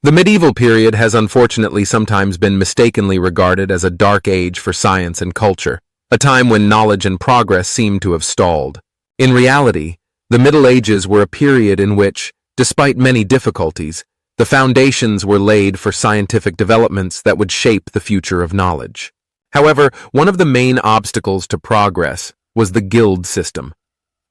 The medieval period has unfortunately sometimes been mistakenly regarded as a dark age for science and culture, a time when knowledge and progress seem to have stalled. In reality, the Middle Ages were a period in which, despite many difficulties, the foundations were laid for scientific developments that would shape the future of knowledge. However, one of the main obstacles to progress was the guild system,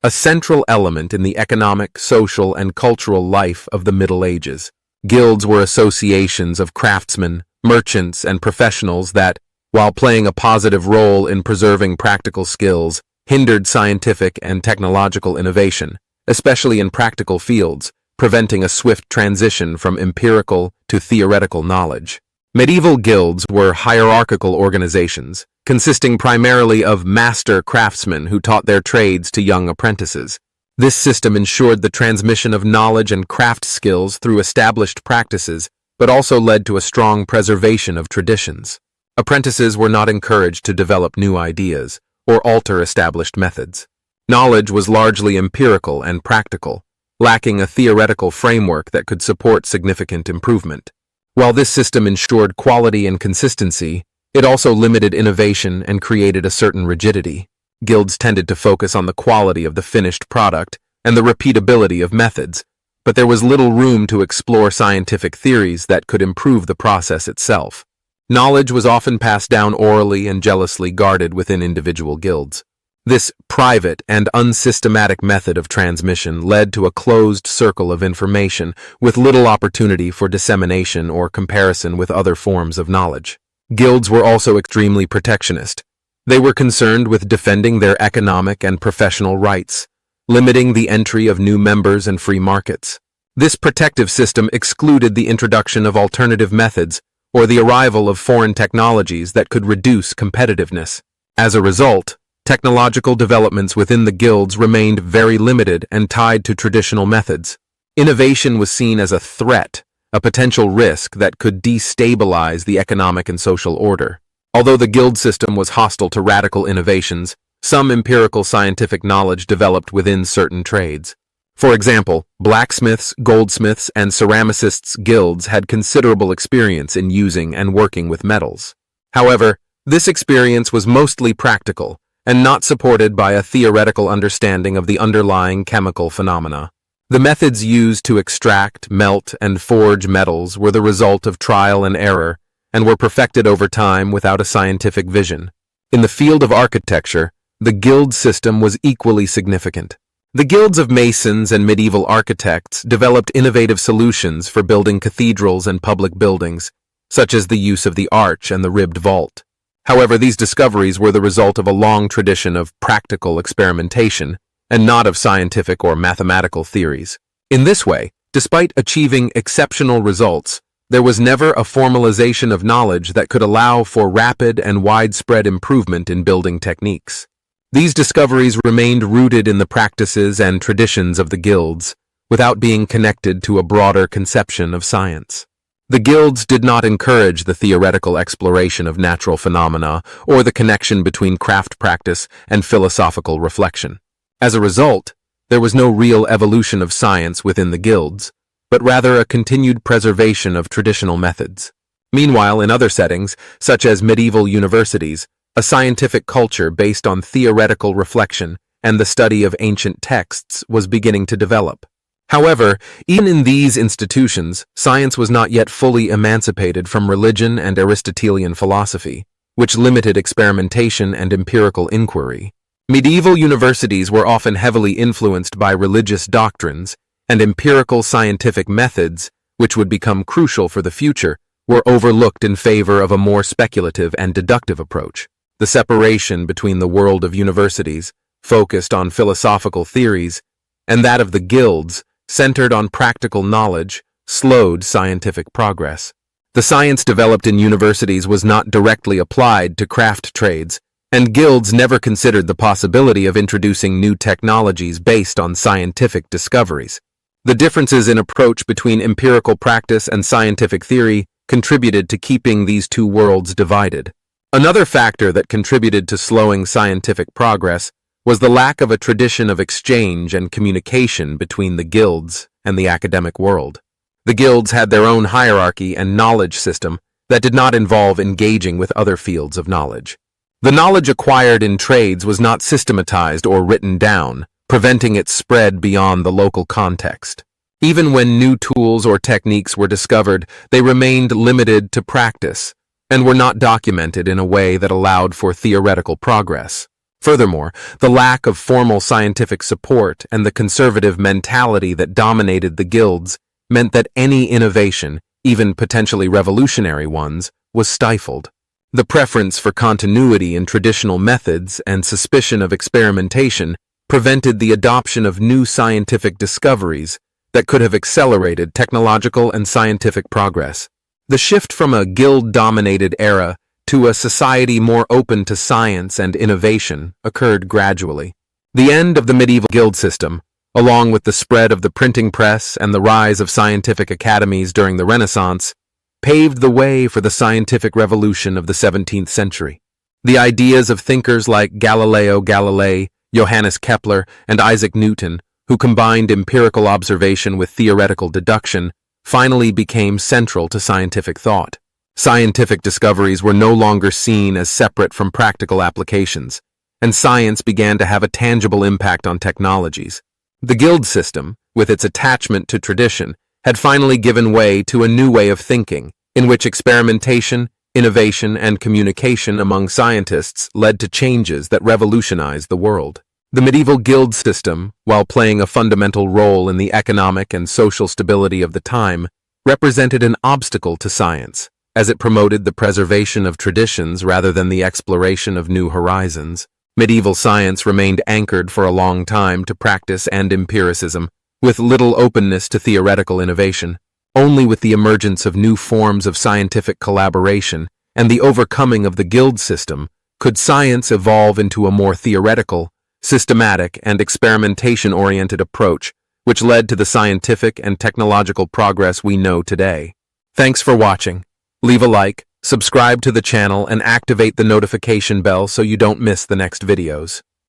a central element in the economic, social, and cultural life of the Middle Ages. Guilds were associations of craftsmen, merchants, and professionals that, while playing a positive role in preserving practical skills, hindered scientific and technological innovation, especially in practical fields, preventing a swift transition from empirical to theoretical knowledge. Medieval guilds were hierarchical organizations, consisting primarily of master craftsmen who taught their trades to young apprentices. This system ensured the transmission of knowledge and craft skills through established practices, but also led to a strong preservation of traditions. Apprentices were not encouraged to develop new ideas or alter established methods. Knowledge was largely empirical and practical, lacking a theoretical framework that could support significant improvement. While this system ensured quality and consistency, it also limited innovation and created a certain rigidity. Guilds tended to focus on the quality of the finished product and the repeatability of methods, but there was little room to explore scientific theories that could improve the process itself. Knowledge was often passed down orally and jealously guarded within individual guilds. This private and unsystematic method of transmission led to a closed circle of information with little opportunity for dissemination or comparison with other forms of knowledge. Guilds were also extremely protectionist. They were concerned with defending their economic and professional rights, limiting the entry of new members and free markets. This protective system excluded the introduction of alternative methods or the arrival of foreign technologies that could reduce competitiveness. As a result, technological developments within the guilds remained very limited and tied to traditional methods. Innovation was seen as a threat, a potential risk that could destabilize the economic and social order. Although the guild system was hostile to radical innovations, some empirical scientific knowledge developed within certain trades. For example, blacksmiths, goldsmiths, and ceramicists guilds had considerable experience in using and working with metals. However, this experience was mostly practical and not supported by a theoretical understanding of the underlying chemical phenomena. The methods used to extract, melt, and forge metals were the result of trial and error, and were perfected over time without a scientific vision. In the field of architecture, the guild system was equally significant. The guilds of masons and medieval architects developed innovative solutions for building cathedrals and public buildings, such as the use of the arch and the ribbed vault. However, these discoveries were the result of a long tradition of practical experimentation, and not of scientific or mathematical theories. In this way, despite achieving exceptional results, there was never a formalization of knowledge that could allow for rapid and widespread improvement in building techniques. These discoveries remained rooted in the practices and traditions of the guilds, without being connected to a broader conception of science. The guilds did not encourage the theoretical exploration of natural phenomena or the connection between craft practice and philosophical reflection. As a result, there was no real evolution of science within the guilds, but rather a continued preservation of traditional methods. Meanwhile, in other settings, such as medieval universities, a scientific culture based on theoretical reflection and the study of ancient texts was beginning to develop. However, even in these institutions, science was not yet fully emancipated from religion and Aristotelian philosophy, which limited experimentation and empirical inquiry. Medieval universities were often heavily influenced by religious doctrines, and empirical scientific methods, which would become crucial for the future, were overlooked in favor of a more speculative and deductive approach. The separation between the world of universities, focused on philosophical theories, and that of the guilds, centered on practical knowledge, slowed scientific progress. The science developed in universities was not directly applied to craft trades, and guilds never considered the possibility of introducing new technologies based on scientific discoveries. The differences in approach between empirical practice and scientific theory contributed to keeping these two worlds divided. Another factor that contributed to slowing scientific progress was the lack of a tradition of exchange and communication between the guilds and the academic world. The guilds had their own hierarchy and knowledge system that did not involve engaging with other fields of knowledge. The knowledge acquired in trades was not systematized or written down, preventing its spread beyond the local context. Even when new tools or techniques were discovered, they remained limited to practice and were not documented in a way that allowed for theoretical progress. Furthermore, the lack of formal scientific support and the conservative mentality that dominated the guilds meant that any innovation, even potentially revolutionary ones, was stifled. The preference for continuity in traditional methods and suspicion of experimentation prevented the adoption of new scientific discoveries that could have accelerated technological and scientific progress. The shift from a guild-dominated era to a society more open to science and innovation occurred gradually. The end of the medieval guild system, along with the spread of the printing press and the rise of scientific academies during the Renaissance, paved the way for the scientific revolution of the 17th century. The ideas of thinkers like Galileo Galilei, Johannes Kepler, and Isaac Newton, who combined empirical observation with theoretical deduction, finally became central to scientific thought. Scientific discoveries were no longer seen as separate from practical applications, and science began to have a tangible impact on technologies. The guild system, with its attachment to tradition, had finally given way to a new way of thinking, in which experimentation, innovation, and communication among scientists led to changes that revolutionized the world. The medieval guild system, while playing a fundamental role in the economic and social stability of the time, represented an obstacle to science, as it promoted the preservation of traditions rather than the exploration of new horizons. Medieval science remained anchored for a long time to practice and empiricism, with little openness to theoretical innovation. Only with the emergence of new forms of scientific collaboration and the overcoming of the guild system could science evolve into a more theoretical, systematic, and experimentation-oriented approach, which led to the scientific and technological progress we know today. Thanks for watching. Leave a like, subscribe to the channel, and activate the notification bell so you don't miss the next videos.